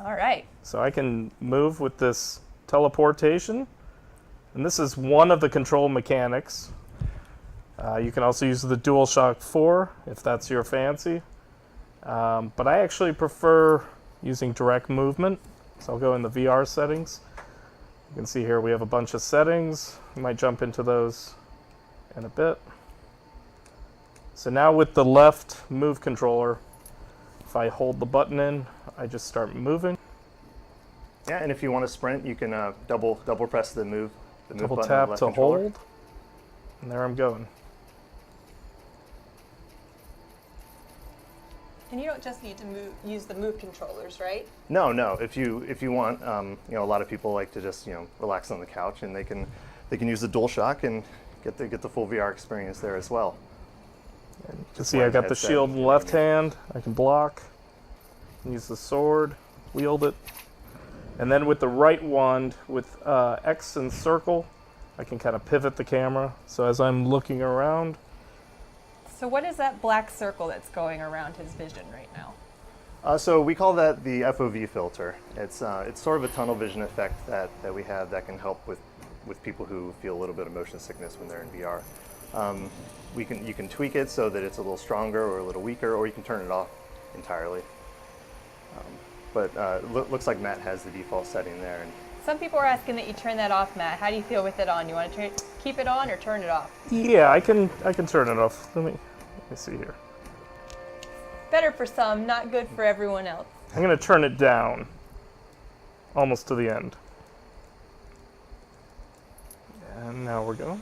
All right. So I can move with this teleportation. And this is one of the control mechanics. You can also use the DualShock 4 if that's your fancy. But I actually prefer using direct movement. So I'll go in the VR settings. You can see here we have a bunch of settings. We might jump into those in a bit. So now with the left move controller, if I hold the button in, I just start moving. Yeah, and if you want to sprint, you can double press the move Double button on the tap left to controller. hold, and there I'm going. And you don't just need to use the move controllers, right? No. If you want, a lot of people like to just relax on the couch, and they can use the DualShock and get the full VR experience there as well. And you can see I got the shield in the left hand. I can block, use the sword, wield it. And then with the right wand, with X and circle, I can kind of pivot the camera. So as I'm looking around. So what is that black circle that's going around his vision right now? So we call that the FOV filter. It's sort of a tunnel vision effect that we have that can help with people who feel a little bit of motion sickness when they're in VR. You can tweak it so that it's a little stronger or a little weaker, or you can turn it off entirely. But looks like Matt has the default setting there. And Some people are asking that you turn that off, Matt. How do you feel with it on? You want to keep it on or turn it off? Yeah, I can turn it off. Let me see here. Better for some, not good for everyone else. I'm going to turn it down, almost to the end. And now we're going.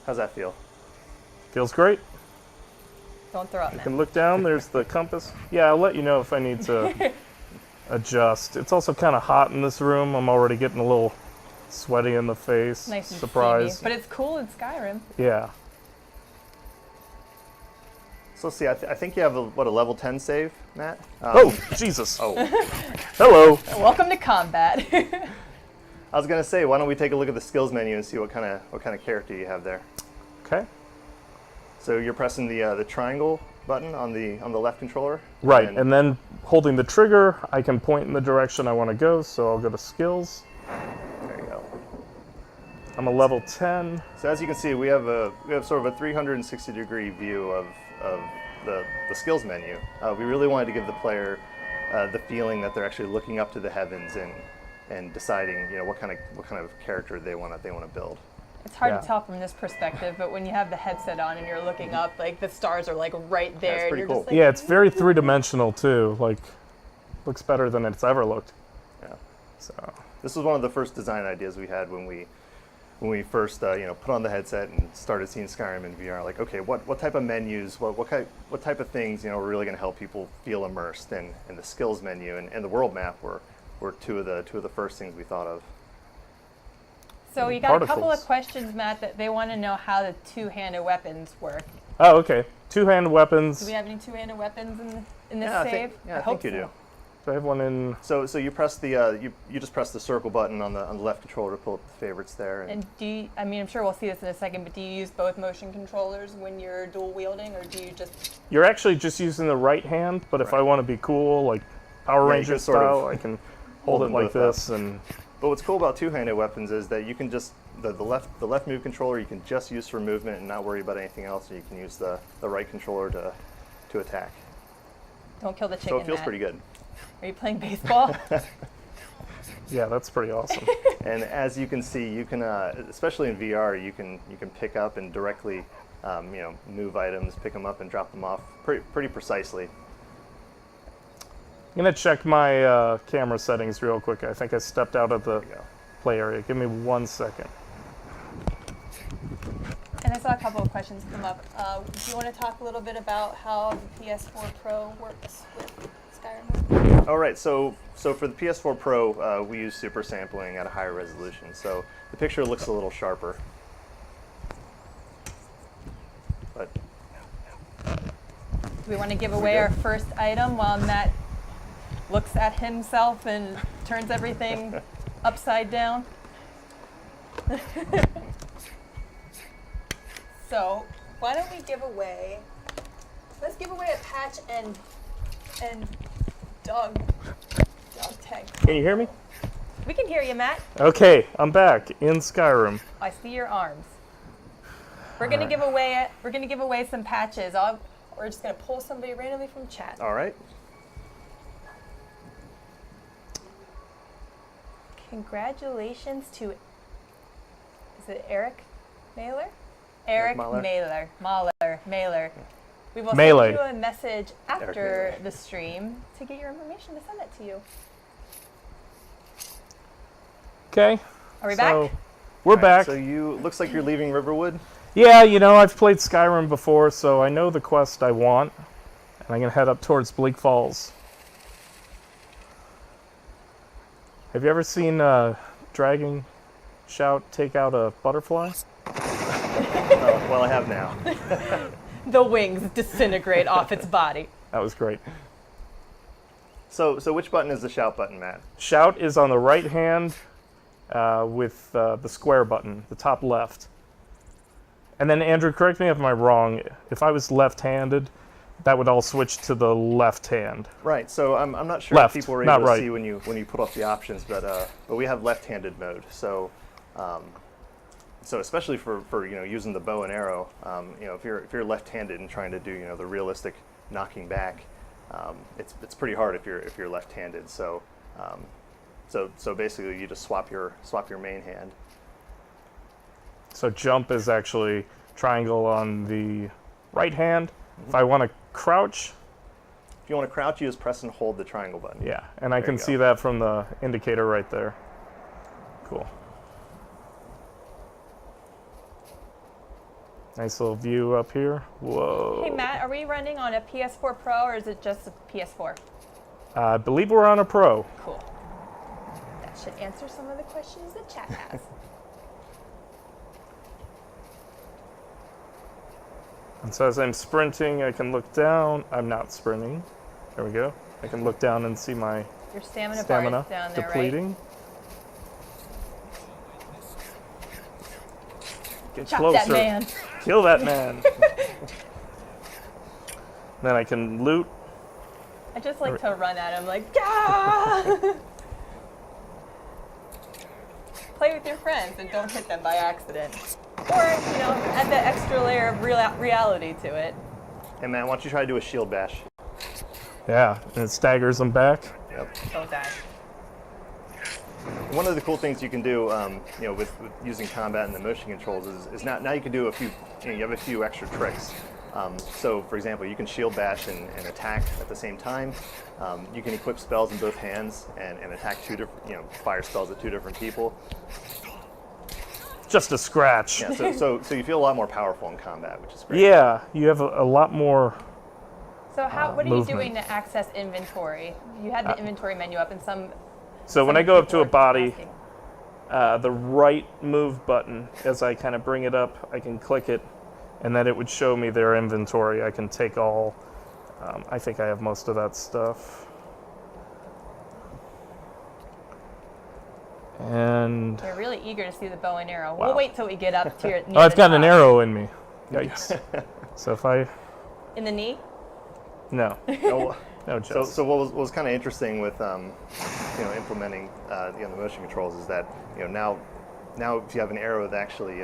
how's that feel? Feels great. Don't throw up, You Matt. can look down. There's the compass. Yeah, I'll let you know if I need to adjust. It's also kind of hot in this room. I'm already getting a little sweaty in the face. Nice and Surprise. steamy. But it's cool in Skyrim. Yeah. So let's see, I think you have a level 10 save, Matt? Oh, Jesus. Oh. Hello. Welcome to combat. I was gonna say, why don't we take a look at the skills menu and see what kind of character you have there. Okay. So you're pressing the triangle button on the left controller. Right, and then holding the trigger, I can point in the direction I want to go, so I'll go to skills. There you go. I'm a level 10. So as you can see, we have sort of a 360-degree view of the skills menu. We really wanted to give the player the feeling that they're actually looking up to the heavens and deciding, what kind of character they want to build. It's hard to tell from this perspective, but when you have the headset on and you're looking up, like the stars are like right there. That's pretty and you're cool. Just like, Yeah, it's very three-dimensional too. Like, looks better than it's ever looked. Yeah. So This was one of the first design ideas we had when we first put on the headset and started seeing Skyrim in VR. Like, okay, what type of menus, what type of things are really going to help people feel immersed? And the skills menu and the world map were two of the first things we thought of. So you got a couple of Particles. questions, Matt, that they want to know how the two-handed weapons work. Oh, okay. Two-hand weapons. Do we have any two-handed weapons in this Yeah, save? I think you do. Do I have one in? So you press the you just press the circle button on the left controller to pull up the favorites there. And do you, I'm sure we'll see this in a second, but do you use both motion controllers when you're dual wielding, or do you just? You're actually just using the right hand, but if I want to be cool, like Power Yeah, you Ranger can sort of style, I can hold it them like both this and. But what's cool about two-handed weapons is that you can just the left move controller you can just use for movement and not worry about anything else. And you can use the right controller to attack. Don't kill the chicken, So it feels Matt. pretty good. Are you playing baseball? Yeah, that's pretty awesome. And as you can see, you can especially in VR, you can pick up and directly move items, pick them up and drop them off pretty precisely. I'm gonna check my camera settings real quick. I think I stepped out of the There you go. play area. Give me 1 second. And I saw a couple of questions come up. Do you want to talk a little bit about how the PS4 Pro works with Skyrim? All right, so for the PS4 Pro, we use super sampling at a higher resolution, so the picture looks a little sharper. But Do we want to give away our first item while Matt looks at himself and turns everything upside down? So why don't we give away? Let's give away a patch and Dog tag. Can you hear me? We can hear you, Matt. Okay, I'm back in Skyrim. I see your arms. We're gonna give away. We're gonna give away some patches. We're just gonna pull somebody randomly from chat. All right. Congratulations to. Is it Eric Mailer? Eric Mahler. Mailer. We will Melee. send you a message after Melee. the stream to get your information to send it to you. Okay. Are we so back? We're All right, back. So looks like you're leaving Riverwood. Yeah, I've played Skyrim before, so I know the quest I want. And I'm going to head up towards Bleak Falls. Have you ever seen Dragon Shout take out a butterfly? Well, I have now. The wings disintegrate off its body. That was great. So which button is the shout button, Matt? Shout is on the right hand with the square button, the top left. And then, Andrew, correct me if I'm wrong. If I was left-handed, that would all switch to the left hand. Right. So I'm not sure Left, if people were not able to right. see when you put up the options, but we have left-handed mode. So so especially for using the bow and arrow, if you're left-handed and trying to do the realistic knocking back, it's pretty hard if you're left-handed. So so basically you just swap your main hand. So jump is actually triangle on the right hand. If I want to crouch, If you want to crouch, you just press and hold the triangle button. yeah, and I There can you go. see that from the indicator right there. Cool. Nice little view up here. Whoa. Hey Matt, are we running on a PS4 Pro or is it just a PS4? I believe we're on a Pro. Cool. That should answer some of the questions the chat has. And so as I'm sprinting, I can look down. I'm not sprinting. There we go. I can look down and see my Your stamina bar stamina is down there, depleting. Get Chop closer. that man. Kill that man. Then I can loot. I just like to run at him like, ah! Play with your friends and don't hit them by accident. Or, add that extra layer of reality to it. Hey man, why don't you try to do a shield bash? Yeah, and it staggers them back. Yep. So that. One of the cool things you can do, with using combat and the motion controls is now you can do a few. You have a few extra tricks. So, for example, you can shield bash and attack at the same time. You can equip spells in both hands and attack two different, fire spells at two different people. Just a scratch. Yeah. So you feel a lot more powerful in combat, which is great. Yeah, you have a lot more. So what are you movement. doing to access inventory? You had the inventory menu up and some. So when some I go up to a people are body, asking. the right move button, as I kind of bring it up, I can click it, and then it would show me their inventory. I can take all. I think I have most of that stuff. And They're really eager to see the bow and arrow. Wow. We'll wait till we get up to your. oh, I've got an arrow in me. Yikes! So if I In the knee? no Oh, no just So what was kind of interesting with implementing the motion controls is that now if you have an arrow that actually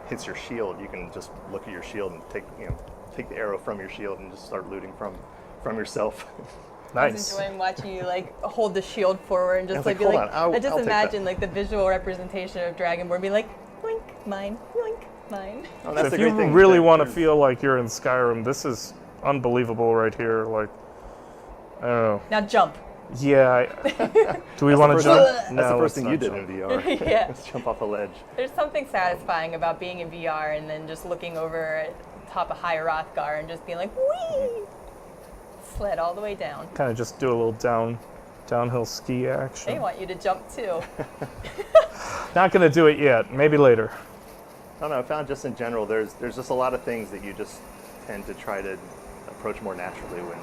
hits your shield, you can just look at your shield and take the arrow from your shield and just start looting from yourself. I was nice. enjoying watching you hold the shield forward and just I was be like, like, "Hold on, I just I'll take imagine that." the visual representation of Dragonborn being like, blink, mine, blink, mine. Oh, So that's if the you great thing. really that want to there's- feel like you're in Skyrim, this is unbelievable right here. Like, I don't know. Now jump. Yeah. Do we want to first jump? That's No, the first let's thing not you did jump. in VR. Yeah. Let's jump off a ledge. There's something satisfying about being in VR and then just looking over at the top of High Rothgar and just being like, whee! Sled all the way down. Kind of just do a little downhill ski action. They want you to jump too. Not going to do it yet. Maybe later. I don't know. I found just in general, there's just a lot of things that you just tend to try to approach more naturally when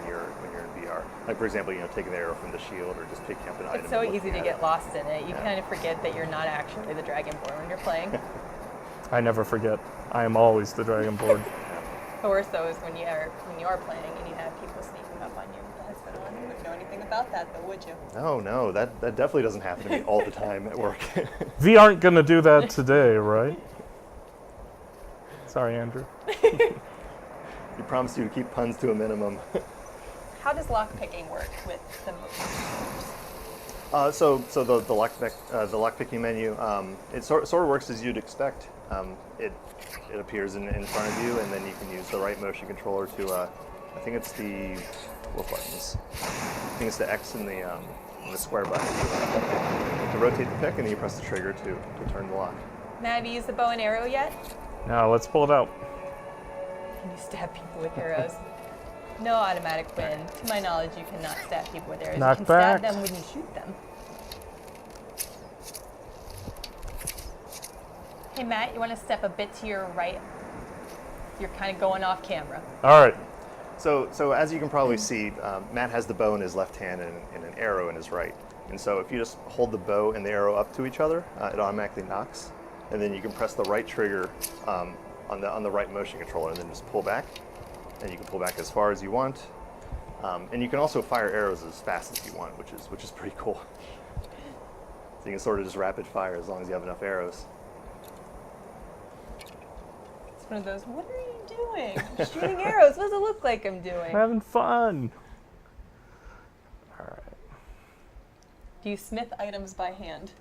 you're in VR. Like for example, taking the arrow from the shield or just picking up an item. It's so and easy looking to at get it. lost in it. You Yeah. kind of forget that you're not actually the Dragonborn when you're playing. I never forget. I am always the Dragonborn. The worst though is when you are playing and you have people sneaking up on you in Bethesda. about that, though, would you? No, that definitely doesn't happen to me all the time at work. We aren't going to do that today, right? Sorry, Andrew. We promised you to keep puns to a minimum. How does lockpicking work with the motion controllers? So the lockpicking menu, it sort of works as you'd expect. It appears in front of you, and then you can use the right motion controller to, I think it's the, what buttons? I think it's the X and the square button to rotate the pick, and then you press the trigger to turn the lock. Matt, have you used the bow and arrow yet? Now let's pull it out. Can you stab people with arrows? No automatic win. To my knowledge, you cannot stab people with arrows. Knock you can back. stab them when you shoot them. Hey, Matt, you want to step a bit to your right? You're kind of going off camera. All right. So as you can probably see, Matt has the bow in his left hand and an arrow in his right. And so if you just hold the bow and the arrow up to each other, it automatically knocks. And then you can press the right trigger on the right motion controller, and then just pull back. And you can pull back as far as you want. And you can also fire arrows as fast as you want, which is pretty cool. So you can sort of just rapid fire as long as you have enough arrows. It's one of those, what are you doing? I'm shooting arrows. What does it look like I'm doing? Having fun. All right. Do you smith items by hand?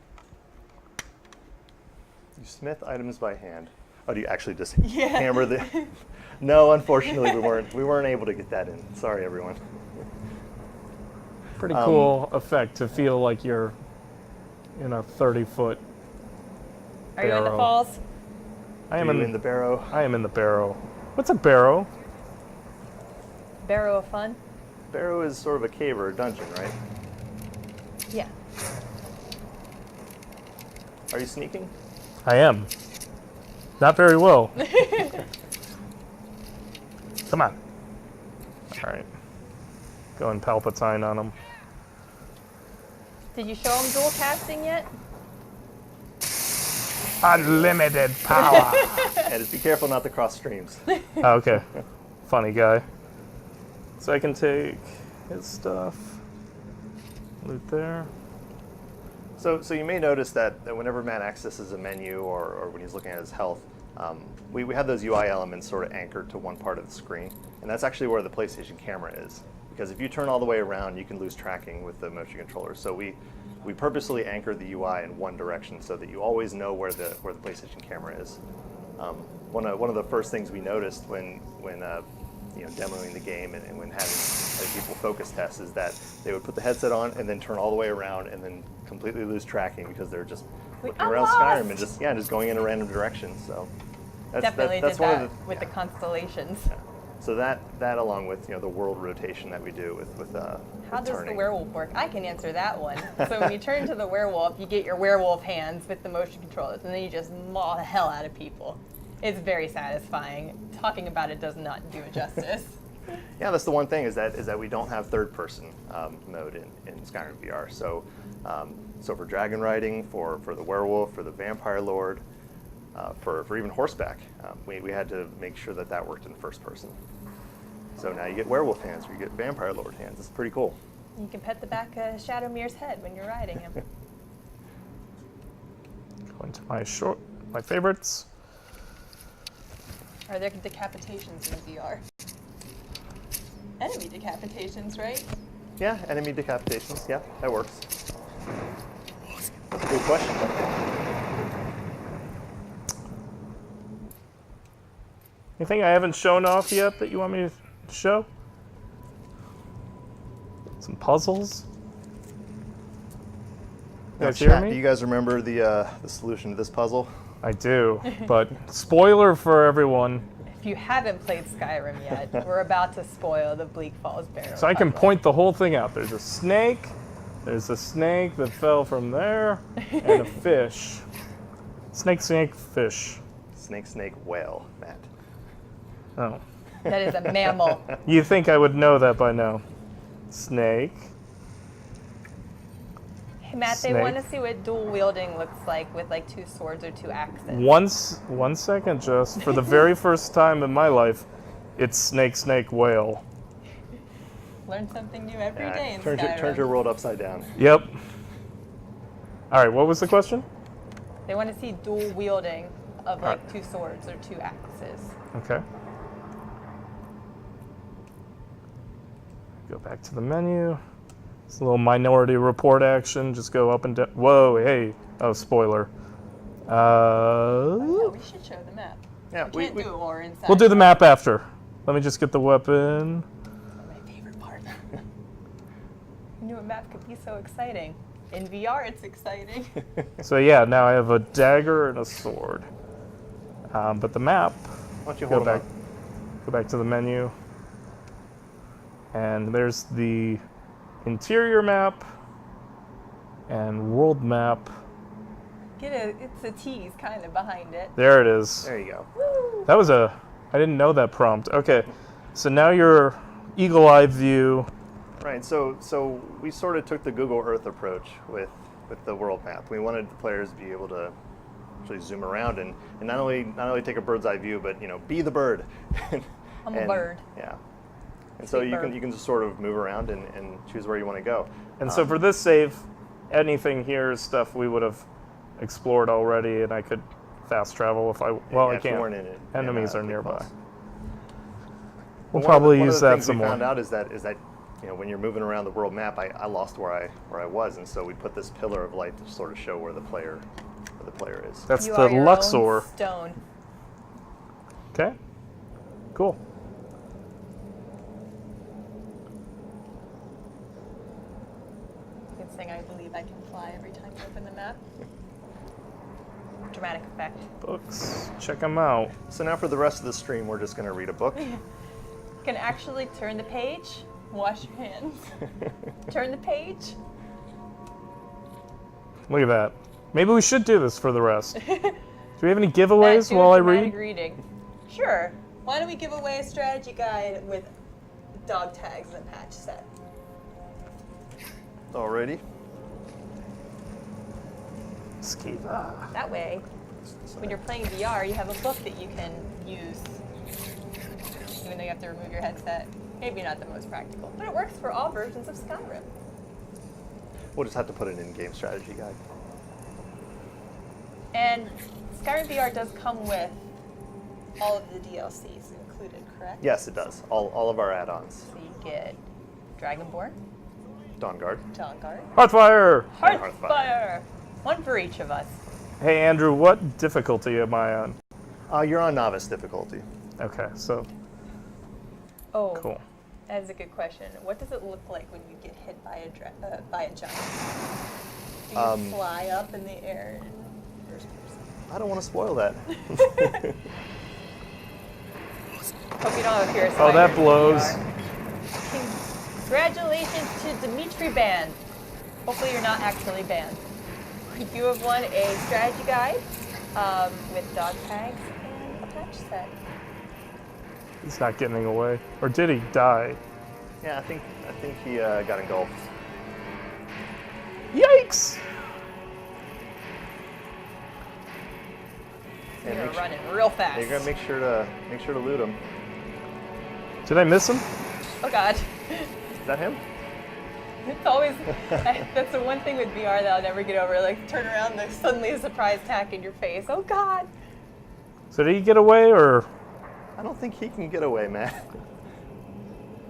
You smith items by hand. Oh, do you actually just Yeah. hammer the? No, unfortunately, we weren't able to get that in. Sorry, everyone. Pretty cool effect to feel like you're in a 30-foot Are you in the barrel. falls? I am Are you in the barrow. I am in the barrow. What's a barrow? Barrow of fun? Barrow is sort of a cave or a dungeon, right? Yeah. Are you sneaking? I am. Not very well. Come on. All right. Going Palpatine on him. Did you show them dual casting yet? Unlimited power. Yeah, just be careful not to cross streams. Okay. Funny guy. So I can take his stuff. Loot there. So you may notice that whenever Matt accesses a menu or when he's looking at his health, we have those UI elements sort of anchored to one part of the screen. And that's actually where the PlayStation camera is. Because if you turn all the way around, you can lose tracking with the motion controller. So we purposely anchor the UI in one direction so that you always know where the PlayStation camera is. One of the first things we noticed when demoing the game and when having people focus tests is that they would put the headset on and then turn all the way around and then completely lose tracking because they're just looking around Skyrim and just going in a random direction. So that's Definitely that's did one that of the, with the constellations. yeah. So that along with the world rotation that we do with How does the turning. werewolf work? I can answer that one. So when you turn to the werewolf, you get your werewolf hands with the motion controllers, and then you just maul the hell out of people. It's very satisfying. Talking about it does not do it justice. Yeah, that's the one thing is that we don't have third-person mode in Skyrim VR. So for dragon riding, for the werewolf, for the vampire lord, for even horseback, we had to make sure that worked in first person. So now you get werewolf hands, or you get vampire lord hands. It's pretty cool. You can pet the back of Shadowmere's head when you're riding him. Going to my favorites. Are there decapitations in VR? Enemy decapitations, right? Yeah, enemy decapitations. Yeah, that works. That's a good question. Anything I haven't shown off yet that you want me to show? Some puzzles? You guys hear Chat, me? do you guys remember the solution to this puzzle? I do, but spoiler for everyone. If you haven't played Skyrim yet, we're about to spoil the Bleak Falls Barrow. So I can puzzle. point the whole thing out. There's a snake that fell from there, and a fish. Snake, fish. Snake, whale, Matt. Oh. That is a mammal. You think I would know that by now. Snake. Hey, Matt, they Snake. want to see what dual wielding looks like with like two swords or two axes. One second, just. For the very first time in my life, it's snake, whale. Learn something new every Yeah, day in turns Skyrim. your world upside down. Yep. All right, what was the question? They want to see dual wielding of like Alright. 2 swords or 2 axes. Okay. Go back to the menu. It's a little Minority Report action. Just go up and down. Whoa, hey. Oh, spoiler. Yeah, we should show the map. Yeah, We can't do it while we're inside. We'll do the map after. Let me just get the weapon. My favorite part. I knew a map could be so exciting. In VR, it's exciting. So yeah, now I have a dagger and a sword. But the map, Why don't you go hold them back, go back to the menu. And there's the interior map and world map. It's a tease kind of behind it. There it is. There you go. Woo! That was I didn't know that prompt. Okay, so now your eagle-eye view. Right. So we sort of took the Google Earth approach with the world map. We wanted the players to be able to actually zoom around and not only take a bird's eye view, but be the bird. I'm a bird. Yeah. And so Sweet you bird. can just sort of move around and choose where you want to go. And so for this save, anything here is stuff we would have explored already, and I could fast travel if I I if you can't. weren't in it. Enemies are Big nearby. Plus. We'll One probably of use the that things some we more. found out is that when you're moving around the world map, I lost where I was, and so we put this pillar of light to sort of show where the player is. That's You the are your Luxor. own stone. Okay. Cool. You can sing I Believe I Can Fly every time you open the map. Dramatic effect. Books. Check them out. So now for the rest of the stream, we're just going to read a book. You can actually turn the page, wash your hands, turn the page. Look at that. Maybe we should do this for the rest. Do we have any giveaways Do a while I dramatic read? reading. Sure. Why don't we give away a strategy guide with dog tags and a patch set? Alrighty. Skiva. That way, when you're playing VR, you have a book that you can use, even though you have to remove your headset. Maybe not the most practical, but it works for all versions of Skyrim. We'll just have to put it in game strategy guide. And Skyrim VR does come with all of the DLCs included, correct? Yes, it does. All of our add-ons. So you get Dragonborn, Dawnguard. Dawnguard, Hearthfire! Hearthfire. One for each of us. Hey, Andrew, what difficulty am I on? You're on novice difficulty. Okay, so Oh, cool. that is a good question. What does it look like when you get hit by a giant? Do you fly up in the air? First person? I don't want to spoil that. Hope you don't have a fear of Oh, that spiders in blows. VR. Congratulations to Dimitri Band. Hopefully you're not actually banned. You have won a strategy guide with dog tags and a patch set. He's not getting away. Or did he die? Yeah, I think he got engulfed. Yikes! You're make running real fast. You're gonna make sure to loot him. Did I miss him? Oh God. Is that him? It's always, that's the one thing with VR that I'll never get over. Like, turn around, there's suddenly a surprise attack in your face. Oh God. So did he get away, or? I don't think he can get away, man.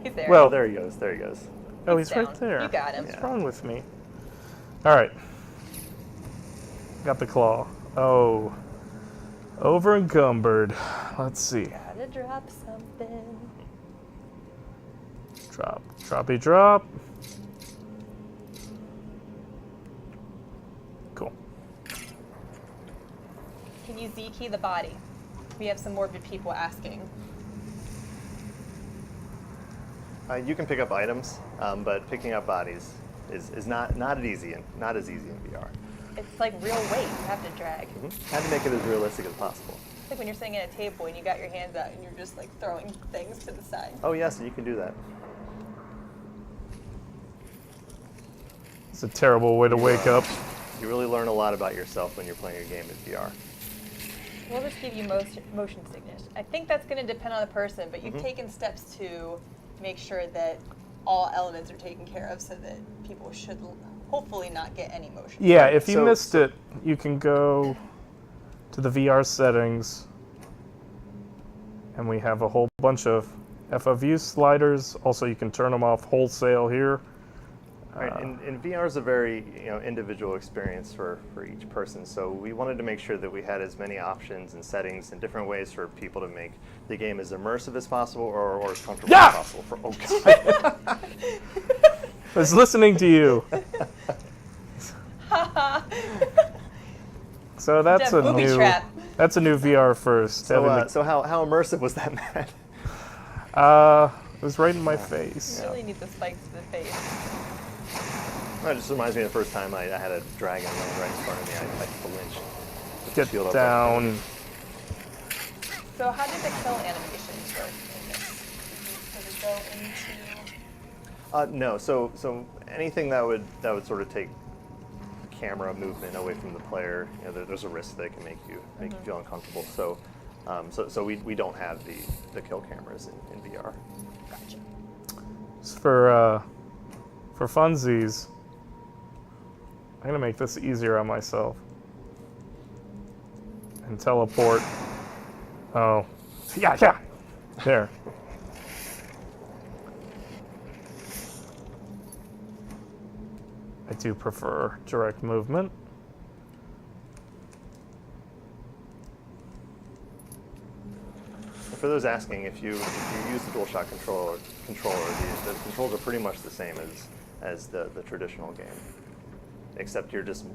He's there. Well- Oh, there he goes. There he goes. Oh, he's down. right there. You got him. What's wrong with me? All right. Got the claw. Oh. Over encumbered. Let's see. Gotta drop something. Drop. Droppy drop. Cool. Can you Z-key the body? We have some morbid people asking. You can pick up items, but picking up bodies is not as easy in VR. It's like real weight you have to drag. Had to make it as realistic as possible. It's like when you're sitting at a table and you got your hands out and you're just like throwing things to the side. Oh yes, you can do that. It's a terrible way to wake up. You really learn a lot about yourself when you're playing a game in VR. We'll just give you motion sickness. I think that's going to depend on the person, but you've taken steps to make sure that all elements are taken care of so that people should hopefully not get any motion. Yeah, if you So- missed it, you can go to the VR settings, and we have a whole bunch of FOV sliders. Also, you can turn them off wholesale here. Right, and VR is a very individual experience for each person. So we wanted to make sure that we had as many options and settings and different ways for people to make the game as immersive as possible or as comfortable as possible. For God. I was listening to you. So that's a booby new. trap. That's a new VR first. So how immersive was that, Matt? It was right in my face. You really need the spikes to the face. It just reminds me of the first time I had a dragon land right in front of me. I flinched. Get Shield up. down. So how did the kill animations work in this? Does it go into... No, so anything that would sort of take camera movement away from the player, there's a risk that it can make you feel uncomfortable. So we don't have the kill cameras in VR. Gotcha. Just for funsies, I'm gonna make this easier on myself and teleport. Oh, yeah, there. I do prefer direct movement. For those asking, if you use the DualShock controller, the controls are pretty much the same as the traditional game, except you're just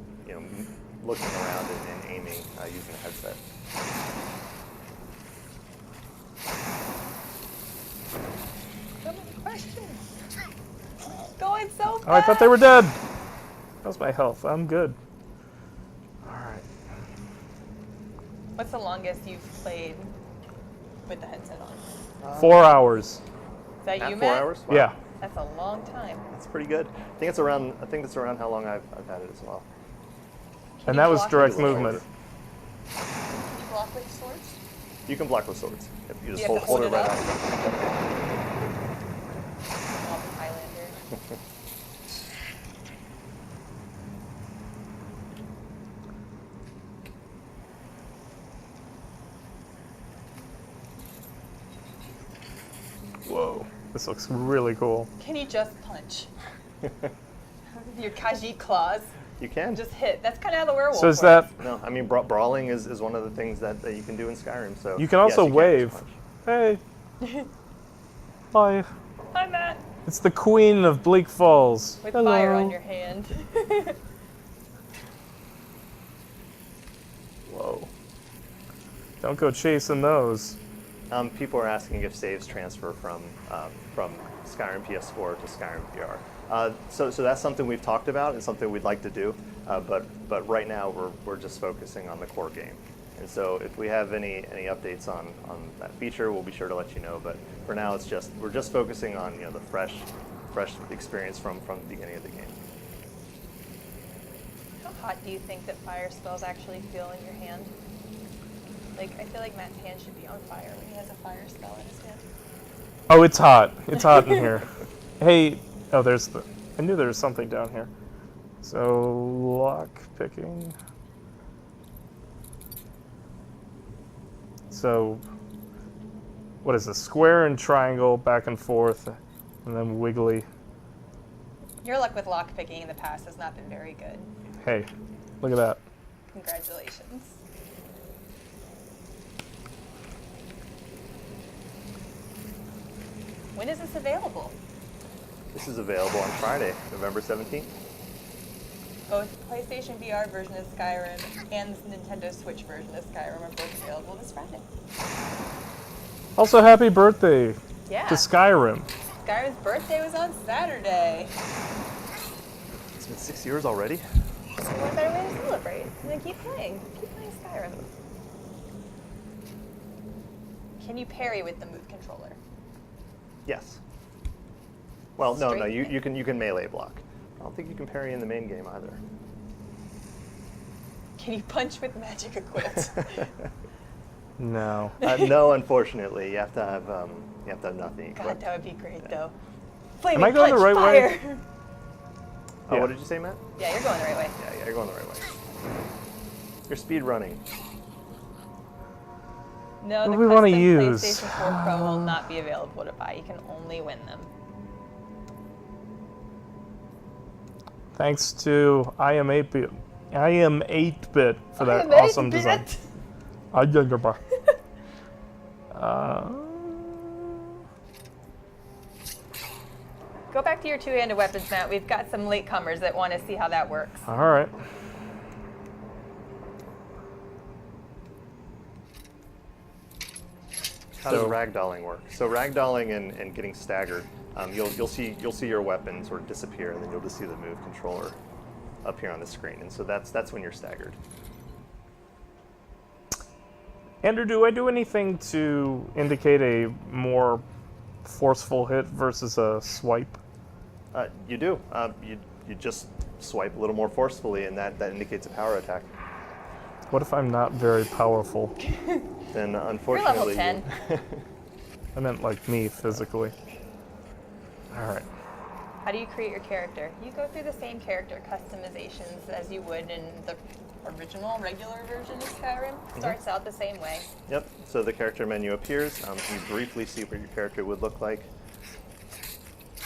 looking around and aiming using a headset. So many questions. Going so fast. Oh, I thought they were dead. How's my health? I'm good. All right. What's the longest you've played with the headset on? 4 hours. Is that you, At 4 Matt? hours? Wow. Yeah. That's a long time. That's pretty good. I think that's around how long I've had it as well. Can And you that was block direct with movement. swords? Can you block with swords? You can block with swords. If you just You have to hold it hold right it out. All the Highlander. Whoa, this looks really cool. Can you just punch? Your Khajiit claws. You can. Just hit. That's kind of how the werewolf So is works. that, No, I mean brawling is one of the things that you can do in Skyrim. So you can also yes, wave. just punch. Hey. Hi. Hi, Matt. It's the Queen of Bleak Falls. With Hello. fire on your hand. Whoa. Don't go chasing those. People are asking if saves transfer from Skyrim PS4 to Skyrim VR. So that's something we've talked about and something we'd like to do, but right now we're just focusing on the core game. And so if we have any updates on that feature, we'll be sure to let you know. But for now, we're just focusing on the fresh experience from the beginning of the game. How hot do you think that fire spells actually feel in your hand? Like, I feel like Matt's hand should be on fire when he has a fire spell in his hand. Oh, it's hot. It's hot in here. Hey, oh, I knew there was something down here. So, lock picking. So, what is this? Square and triangle, back and forth, and then wiggly. Your luck with lockpicking in the past has not been very good. Hey, look at that. Congratulations. When is this available? This is available on Friday, November 17th. Both PlayStation VR version of Skyrim and the Nintendo Switch version of Skyrim are both available this Friday. Also, happy birthday Yeah. to Skyrim. Skyrim's birthday was on Saturday. It's been 6 years already. So what better way to celebrate? And then keep playing. Keep playing Skyrim. Can you parry with the move controller? Yes. Well, no, Straight you can melee block. I don't think you can parry in the main game either. Can you punch with magic equipped? No. No, unfortunately, you have to have nothing God, equipped. that would be great though. Flaming Am I going the punch, right way? fire. Oh, Yeah. what did you say, Matt? Yeah, you're going the right way. Yeah, you're going the right way. You're speed running. No, What the do we wanna custom use? PlayStation 4 Pro will not be available to buy. You can only win them. Thanks to I am 8-bit. I am 8-bit for that awesome design. I Go back to your two-handed weapons, Matt. We've got some latecomers that want to see how that works. all right. How does ragdolling work? So ragdolling and getting staggered, you'll see your weapon sort of disappear, and then you'll just see the move controller up here on the screen, and so that's when you're staggered. Andrew, do I do anything to indicate a more forceful hit versus a swipe? You do. You just swipe a little more forcefully, and that indicates a power attack. What if I'm not very powerful? Then You're unfortunately, level 10. I meant like me physically. All right. How do you create your character? You go through the same character customizations as you would in the original, regular version of Skyrim. Starts out the same way. Yep. So the character menu appears. You briefly see what your character would look like.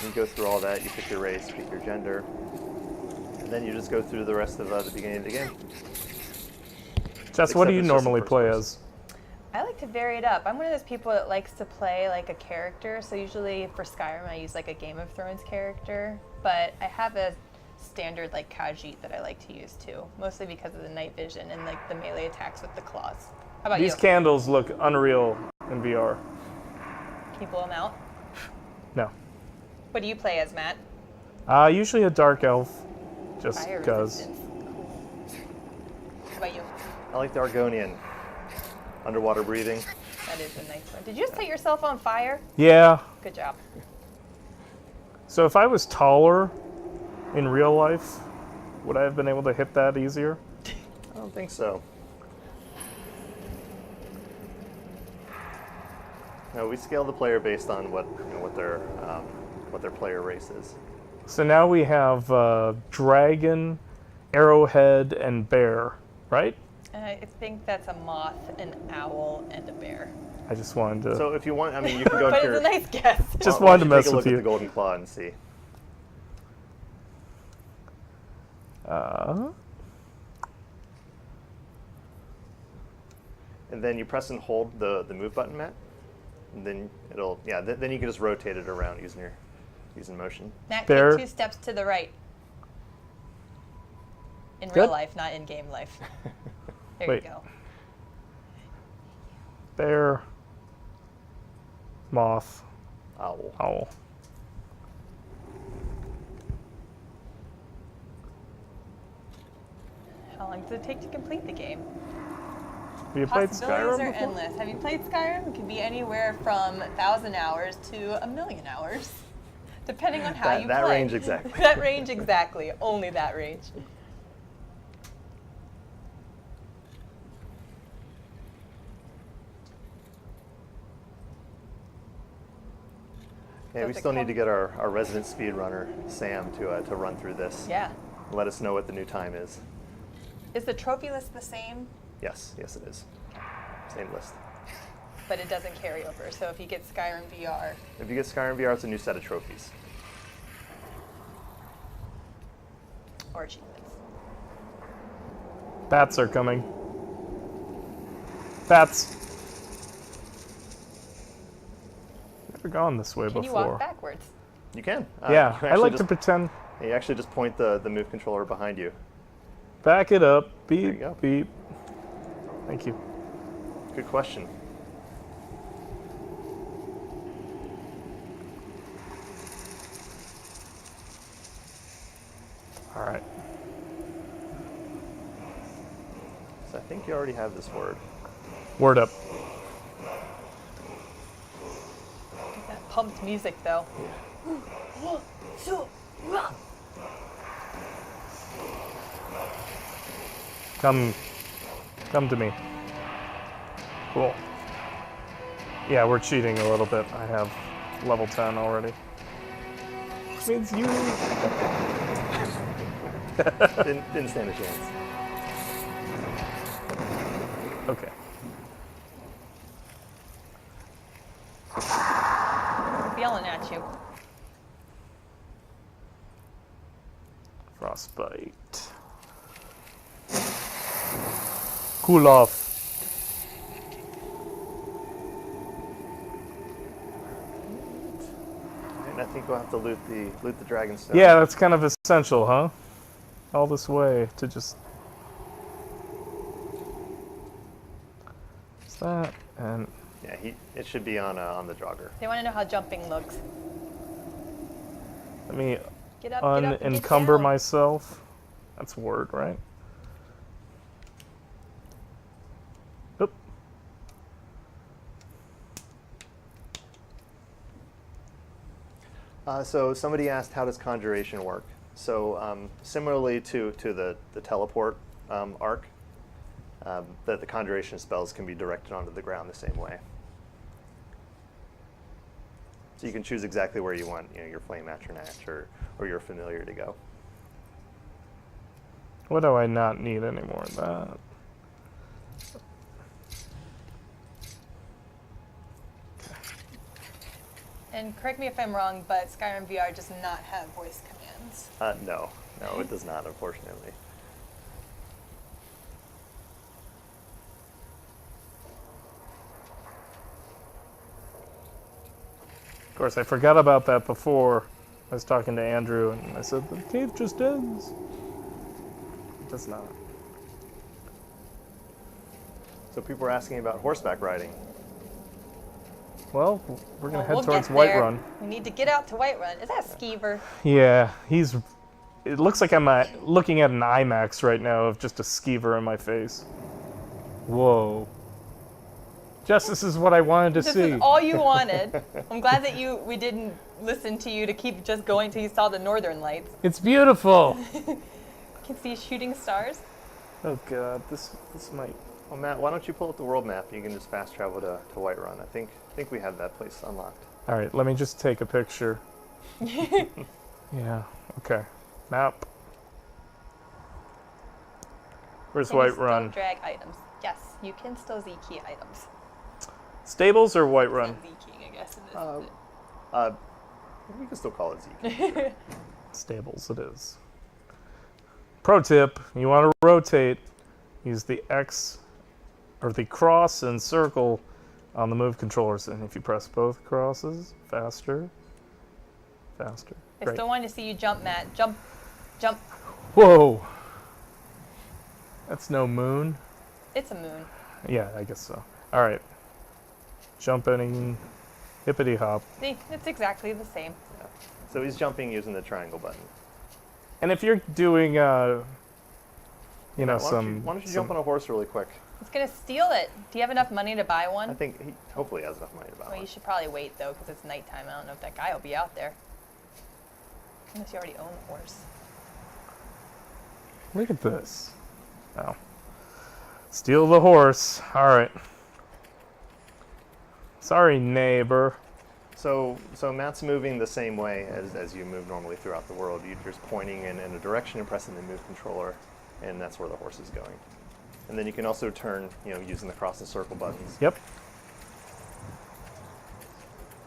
You go through all that. You pick your race, pick your gender, and then you just go through the rest of the beginning of the game. Jess, what Except do you it's just normally first play person. as? I like to vary it up. I'm one of those people that likes to play like a character. So usually for Skyrim, I use like a Game of Thrones character. But I have a standard like Khajiit that I like to use too, mostly because of the night vision and like the melee attacks with the claws. How about These you? candles look unreal in VR. Can you blow them out? No. What do you play as, Matt? Usually a dark elf, just Fire because. resistance. How about you? I like the Argonian. Underwater breathing. That is a nice one. Did you just set yourself on fire? Yeah. Good job. So if I was taller in real life, would I have been able to hit that easier? I don't think so. No, we scale the player based on what their player race is. So now we have dragon, arrowhead, and bear, right? I think that's a moth, an owl, and a bear. I just wanted to. So if you want, I mean, you can go But to it's your. a nice guess. Just Why wanted don't to you mess take a with look you. at the golden claw and see. And then you press and hold the move button, Matt. And then it'll then you can just rotate it around using motion. Matt, Bear. take 2 steps to the right. In Good. real life, not in game life. There Wait. you go. Bear, moth, Owl. owl. How long does it take to complete the game? Have you played Possibilities Skyrim are before? endless. Have you played Skyrim? It can be anywhere from 1,000 hours to 1,000,000 hours, depending on how That- you that play. range exactly. That range exactly. Only that range. Yeah, we Does it still need come- to get our resident speedrunner Sam to run through this. Yeah. And let us know what the new time is. Is the trophy list the same? Yes, it is. Same list. But it doesn't carry over. So if you get Skyrim VR, If you get Skyrim VR, it's a new set of trophies. or achievements. Bats are coming. Bats. Never gone this way Can you before. walk backwards? You can. Yeah, you I like actually to pretend. You actually just point the move controller behind you. Back it up. you Beep, go. beep. Thank you. Good question. All right. So I think you already have this word. Word up. That pumped music, though. Come to me. Cool. Yeah, we're cheating a little bit. I have level 10 already. which means you. Didn't stand a chance. Okay. I'm yelling at you. Frostbite. Cool off. And I think we'll have to loot the dragon stone. Yeah, that's kind of essential, huh? All this way to just. What's that? And Yeah, it should be on the jogger. They want to know how jumping looks. let me Get up, get up, and get unencumber down. myself. That's a word, right? Oop. So somebody asked, how does conjuration work? So similarly to the teleport arc, the conjuration spells can be directed onto the ground the same way. So you can choose exactly where you want, your flame atronach or your familiar to go. What do I not need anymore of that? And correct me if I'm wrong, but Skyrim VR does not have voice commands. No, it does not, unfortunately. Of course, I forgot about that before. I was talking to Andrew, and I said, the cave just ends. It does not. So people are asking about horseback riding. Well, we're going to head We'll towards get there. Whiterun. We need to get out to Whiterun. Is that Skeever? Yeah, it looks like I'm looking at an IMAX right now of just a skeever in my face. Whoa. Jess, this is what I wanted to This see. is all you wanted. I'm glad that we didn't listen to you to keep just going till you saw the northern lights. It's beautiful. You can see shooting stars. Oh god, this might. Well, Matt, why don't you pull up the world map? You can just fast travel to Whiterun. I think we have that place unlocked. All right, let me just take a picture. Yeah. Okay. Map. Where's Can you still Whiterun? drag items? Yes, you can still Z-key items. Stables or It's Whiterun? not Z-keying, I guess, in this. We can still call it Zeke. Stables it is. Pro tip, you want to rotate, use the X or the cross and circle on the move controllers, and if you press both crosses, faster. I Great. still want to see you jump, Matt. Jump. Whoa! That's no moon. It's a moon. Yeah, I guess so. All right. Jumping, hippity hop. See, it's exactly the same. So he's jumping using the triangle button. And if you're doing, Why some. don't you jump on a horse really quick? It's gonna steal it. Do you have enough money to buy I one? think he hopefully has enough money to buy Well, you one. should probably wait though, because it's nighttime. I don't know if that guy will be out there. Unless you already own the horse. Look at this. Oh. Steal the horse. All right. Sorry, neighbor. So Matt's moving the same way as you move normally throughout the world. You're just pointing in a direction and pressing the move controller, and that's where the horse is going. And then you can also turn, using the cross and circle buttons. Yep.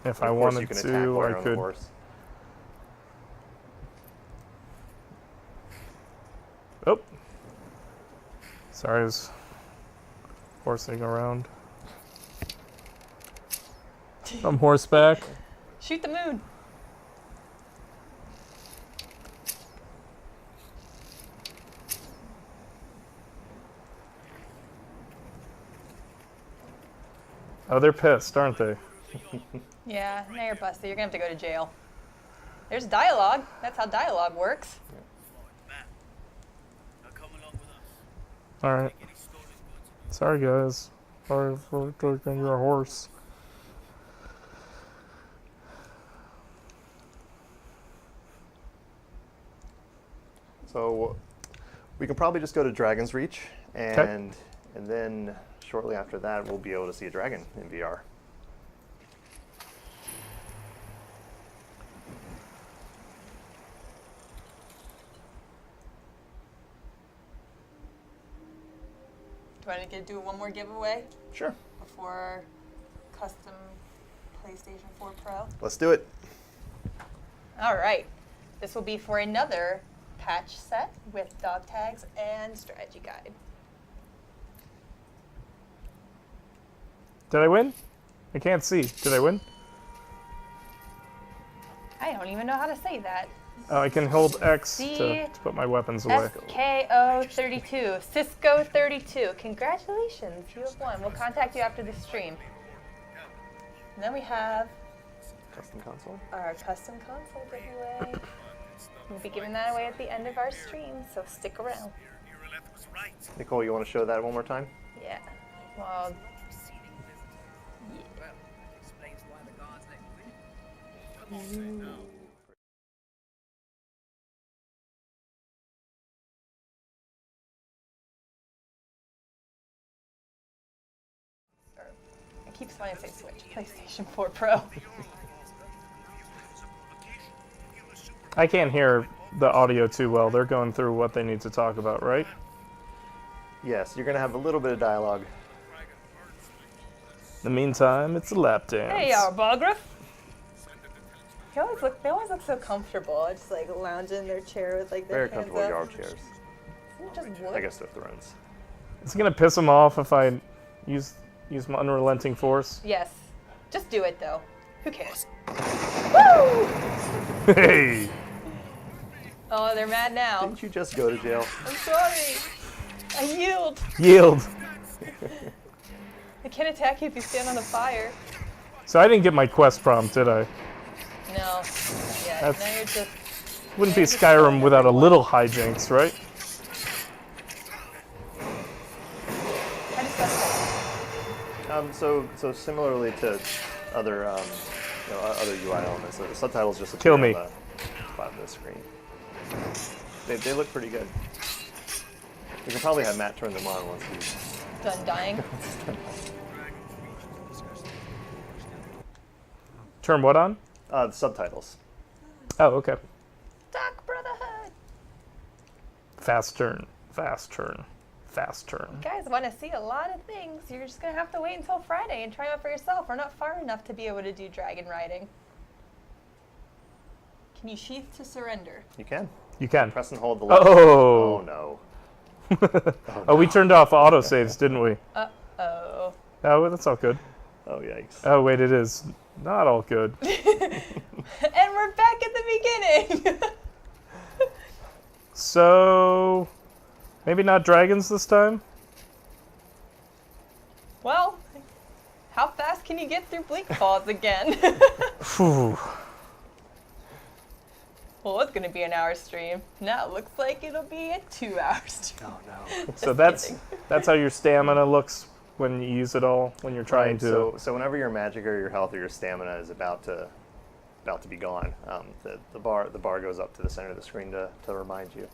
If I And of course, wanted you can attack to, while I you're on the could. horse. Oh. Sorry, I was horsing around. I'm horseback. Shoot the moon. Oh, they're pissed, aren't they? Yeah, now you're busted. You're gonna have to go to jail. There's dialogue. That's how dialogue works. All right. Sorry, guys. Sorry for taking your horse. So we can probably just go to Dragon's Reach, and then shortly after that, we'll be able to see a dragon in VR. Do I need to do one more giveaway Sure. before our custom PlayStation 4 Pro? Let's do it. All right. This will be for another patch set with dog tags and strategy guide. Did I win? I can't see. Did I win? I don't even know how to say that. Oh, I can hold X to put my weapons away. SKO32, Cisco 32. Congratulations, you have won. We'll contact you after the stream. And then we have Custom console. our custom console giveaway. We'll be giving that away at the end of our stream, so stick around. Nicole, you want to show that one more time? Yeah. Well, I keep wanting to say Switch. PlayStation 4 Pro. I can't hear the audio too well. They're going through what they need to talk about, right? Yes, you're going to have a little bit of dialogue. In the meantime, it's a lap dance. Hey, y'all, Bograph. They always look so comfortable, just like lounging in their chair with like their Very hands comfortable up. yard chairs. Isn't it just wood? I guess they're thrones. It's gonna piss them off if I use my unrelenting force. Yes. Just do it though. Who cares? Woo! Hey! Oh, they're mad now. Didn't you just go to jail? I'm sorry. I yield. Yield. They can't attack you if you stand on the fire. So I didn't get my quest prompt, did I? No. Yeah, That's- now you're just... Wouldn't be Skyrim without a little hijinks, right? How does that So similarly to other other UI elements, the subtitles just Kill appear me. on the bottom of the screen. They look pretty good. We can probably have Matt turn them on once he's done dying? Turn what on? the subtitles. Oh, okay. Dark Brotherhood! Fast turn. Fast turn. Fast turn. You guys want to see a lot of things. You're just going to have to wait until Friday and try out for yourself. We're not far enough to be able to do dragon riding. Can you sheath to surrender? You can. You can. Press and hold the left. Oh. Oh no. Oh, we turned off autosaves, didn't we? Uh-oh. Oh, that's all good. Oh yikes. Oh, wait, it is not all good. And we're back at the beginning! So, maybe not dragons this time? Well, how fast can you get through Bleak Falls again? Phew. Well, it's going to be an hour stream. Now it looks like it'll be a 2-hour stream. Oh no. So that's how your stamina looks when you use it all, when you're trying to... So whenever your magic or your health or your stamina is about to be gone, the bar goes up to the center of the screen to remind you.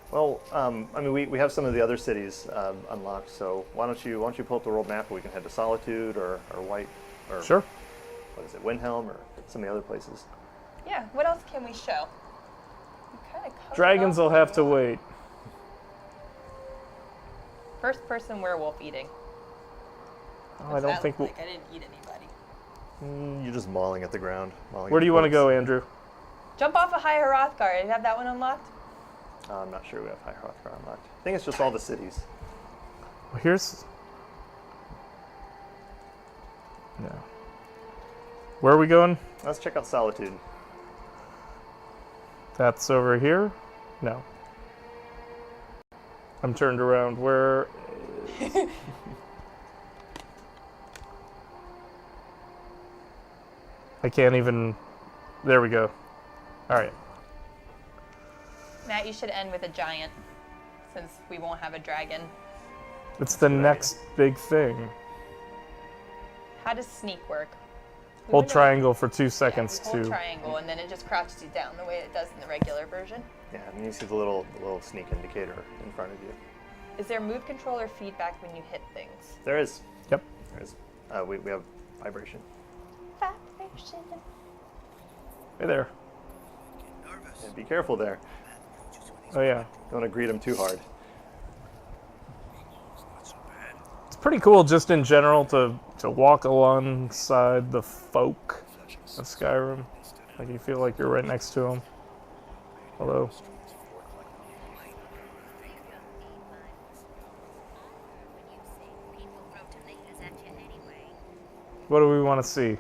Well, I mean, we have some of the other cities unlocked. So why don't you pull up the world map and we can head to Solitude or White or Sure. what is it, Windhelm or some of the other places. Yeah, what else can we show? We kinda covered Dragons all will have to wait. First person werewolf eating. Oh, I What's don't that think look we'll... like? I didn't eat anybody. You're just mauling at the ground. Where do you want to go, Andrew? Jump off of High Hrothgar. Do you have that one unlocked? I'm not sure we have High Hrothgar unlocked. I think it's just all the cities. Well, here's... No. Where are we going? Let's check out Solitude. That's over here? No. I'm turned around. Where is... I can't even... There we go. All right. Matt, you should end with a giant, since we won't have a dragon. It's the next big thing. How does sneak work? We Hold wouldn't- triangle for 2 yeah, seconds we hold to... triangle, and then it just crouches you down the way it does in the regular version. Yeah, and you see the little sneak indicator in front of you. Is there move control or feedback when you hit things? There is. Yep. There is. We have vibration. Vibration. Hey there. And be careful there. Oh yeah. Don't want to greet them too hard. It's pretty cool just in general to walk alongside the folk of Skyrim. Like you feel like you're right next to them. Hello. What do we want to see?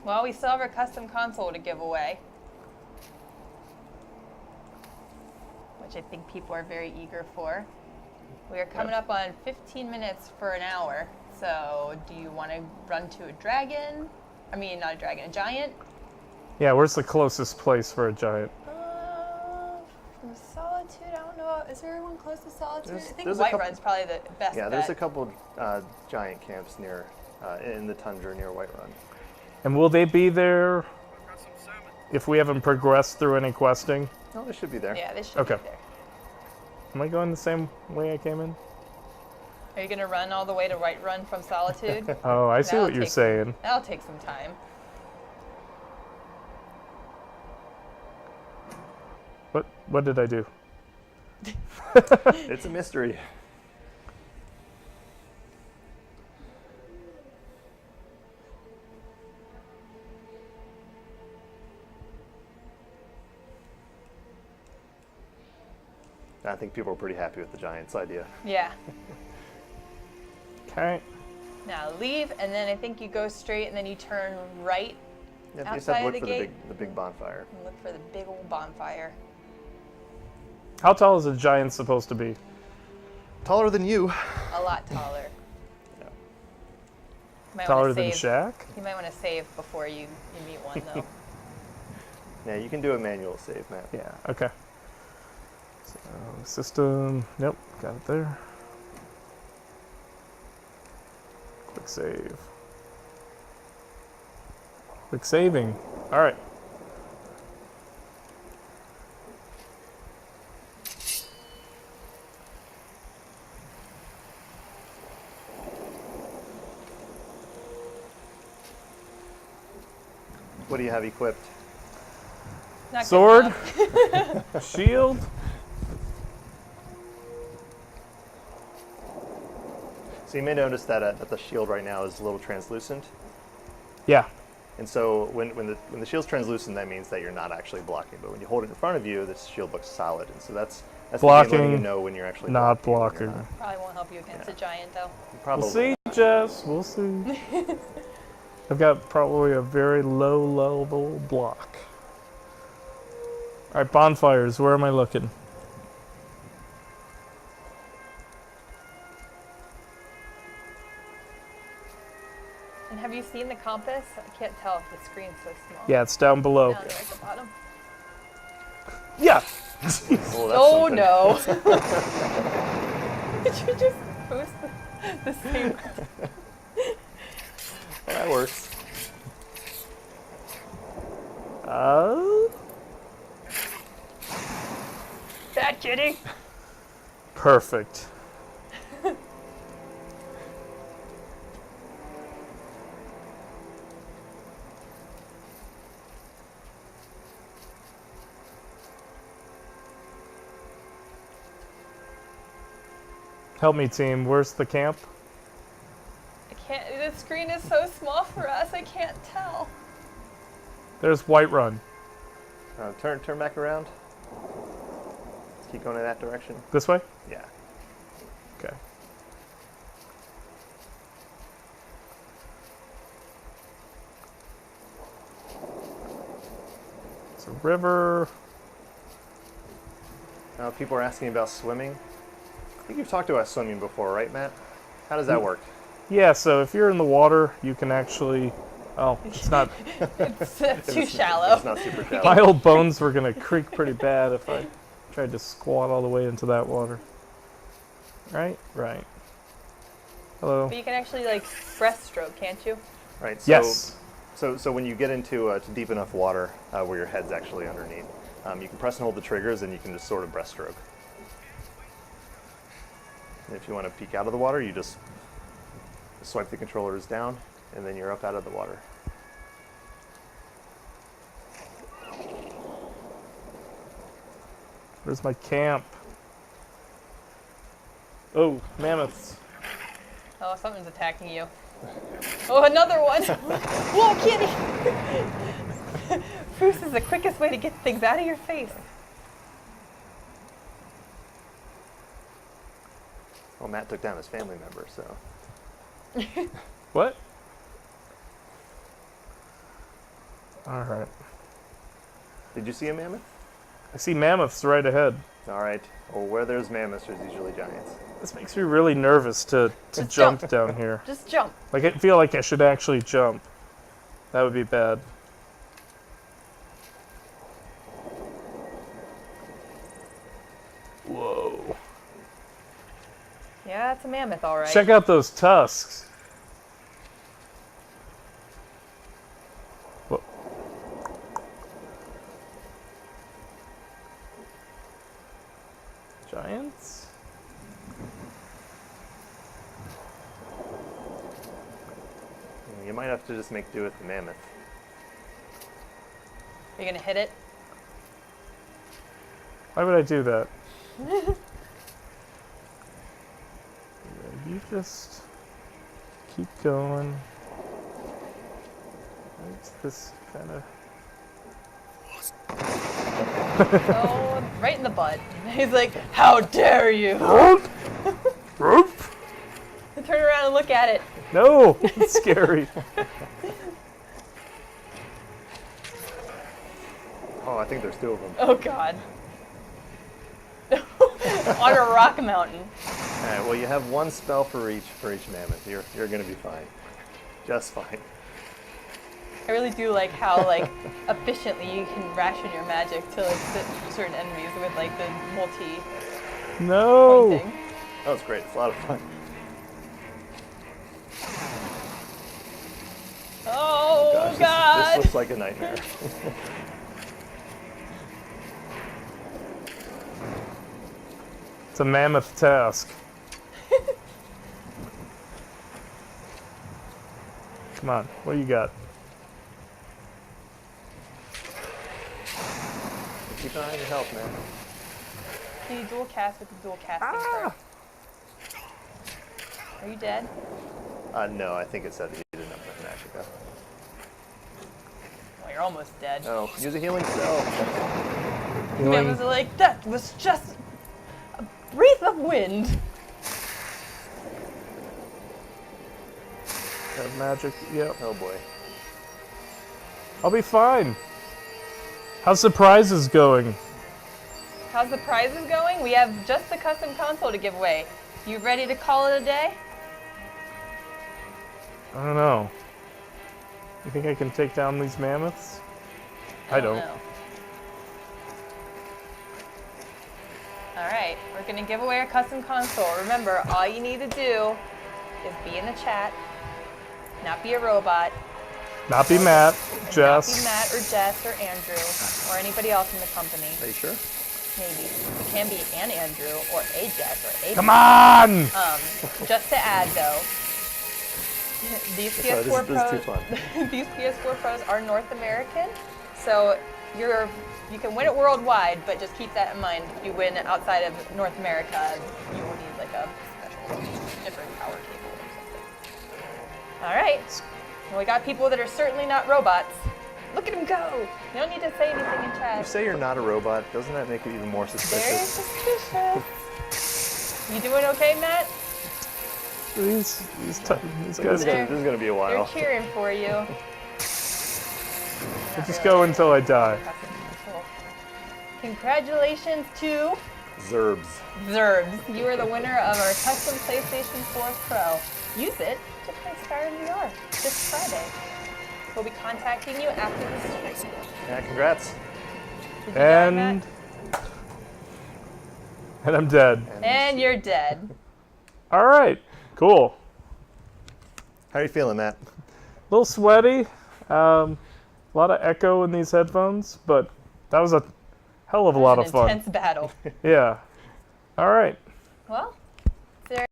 Well, we still have our custom console to give away, which I think people are very eager for. We are coming up on 15 minutes for an hour. So do you want to run to a dragon? I mean, not a dragon, a giant? Yeah, where's the closest place for a giant? From Solitude, I don't know. Is there one close to Solitude? I think there's a Whiterun's probably the best Yeah, bet. there's a couple giant camps near in the tundra near Whiterun. And will they be there if we haven't progressed through any questing? No, they should be there. Yeah, they should Okay. be there. Am I going the same way I came in? Are you going to run all the way to Whiterun from Solitude? Oh, I see That'll what you're take- saying. That'll take some time. What did I do? It's a mystery. I think people are pretty happy with the Giants idea. Yeah. Okay. Now leave, and then I think you go straight, and then you turn right Yeah, you just outside have to of look the for gate. the big bonfire. And look for the big old bonfire. How tall is a giant supposed to be? Taller than you. A lot taller. Yeah. Might Taller wanna than save. Shaq? You might want to save before you meet one, though. Yeah, you can do a manual save, Matt. Yeah, okay. So, system, nope, got it there. Quick save. Quick saving. All right. What do you have equipped? Not good Sword. enough. Shield. So you may notice that the shield right now is a little translucent. Yeah. And so when the shield's translucent, that means that you're not actually blocking. But when you hold it in front of you, this shield looks solid. And so that's the game letting Blocking, you know when you're actually not blocking. and when blocking. you're not. Probably won't help you against a giant, though. Probably We'll see, not. Jess. We'll see. I've got probably a very low level block. All right, bonfires. Where am I looking? And have you seen the compass? I can't tell if the screen's so small. Yeah, it's down below. Down there at the bottom. Yeah. Oh, that's something. No. Did you just post the same? Well, that works. That kidding? Perfect. Help me, team. Where's the camp? I can't. The screen is so small for us. I can't tell. There's Whiterun. Turn back around. Let's keep going in that direction. This way? Yeah. Okay. It's a river. People are asking about swimming. I think you've talked about swimming before, right, Matt? How does that work? Yeah, so if you're in the water, you can actually... Oh, it's not... It's too shallow. It's not super shallow. My old bones were going to creak pretty bad if I tried to squat all the way into that water. Right? Right. Hello. But you can actually like breaststroke, can't you? Right. So, Yes. So when you get into to deep enough water where your head's actually underneath, you can press and hold the triggers, and you can just sort of breaststroke. And if you want to peek out of the water, you just swipe the controllers down, and then you're up out of the water. Where's my camp? Oh, mammoths. Oh, something's attacking you. Oh, another one! Whoa, kitty! Bruce is the quickest way to get things out of your face. Well, Matt took down his family member, so. What? All right. Did you see a mammoth? I see mammoths right ahead. All right. Well, where there's mammoths, there's usually giants. This makes me really nervous to Just jump jump. down here. Just jump. Like, I feel like I should actually jump. That would be bad. Whoa. Yeah, it's a mammoth, all right. Check out those tusks. Whoa. Giants? You might have to just make do with the mammoth. Are you gonna hit it? Why would I do that? You just keep going. It's this kind of... Oh, right in the butt. He's like, how dare you? Turn around and look at it. No, it's scary. Oh, I think there's two of them. Oh, God. On a rock mountain. All right. Well, you have one spell for each mammoth. You're gonna be fine. Just fine. I really do like how, like, efficiently you can ration your magic to, like, certain enemies with, like, the multi-pointing. No. That was great. It's a lot of fun. Oh, Gosh, God. this looks like a nightmare. It's a mammoth task. Come on, what do you got? Keep an eye on your health, man. Can you dual cast with the dual casting card? Are you dead? No, I think it said that you didn't have enough magic. Well, you're almost dead. Oh, use a healing spell. Mammoths are like, that was just a breath of wind. Have magic? Yep. Oh boy. I'll be fine. How's the prizes going? How's the prizes going? We have just the custom console to give away. You ready to call it a day? I don't know. You think I can take down these mammoths? I don't. know. Alright, we're going to give away our custom console. Remember, all you need to do is be in the chat, not be a robot, Not be Matt, and Jess. not be Matt or Jess or Andrew or anybody else in the company. Are you sure? Maybe. It can be an Andrew or a Jess or a Come on! Just to add though, these Sorry, PS4 this is too Pros, fun. these PS4 Pros are North American, so you can win it worldwide, but just keep that in mind. If you win outside of North America, you will need like a special, different power cable or something. All right, well, we got people that are certainly not robots. Look at them go! You don't need to say anything in You chat. say you're not a robot, doesn't that make it even more Very suspicious? suspicious. You doing okay, Matt? These This guys, is gonna be a They're while. cheering for you. I'll just go until I die. Congratulations to Zerbs. Zerbs. You are the winner of our custom PlayStation 4 Pro. Use it to play Skyrim VR this Friday. We'll be contacting you after the stream. Yeah, congrats. Did you die, Matt? And I'm dead. And you're dead. All right, cool. How are you feeling, Matt? A little sweaty. A lot of echo in these headphones, but that was a hell of a lot of An fun. intense battle. Yeah. All right. Well,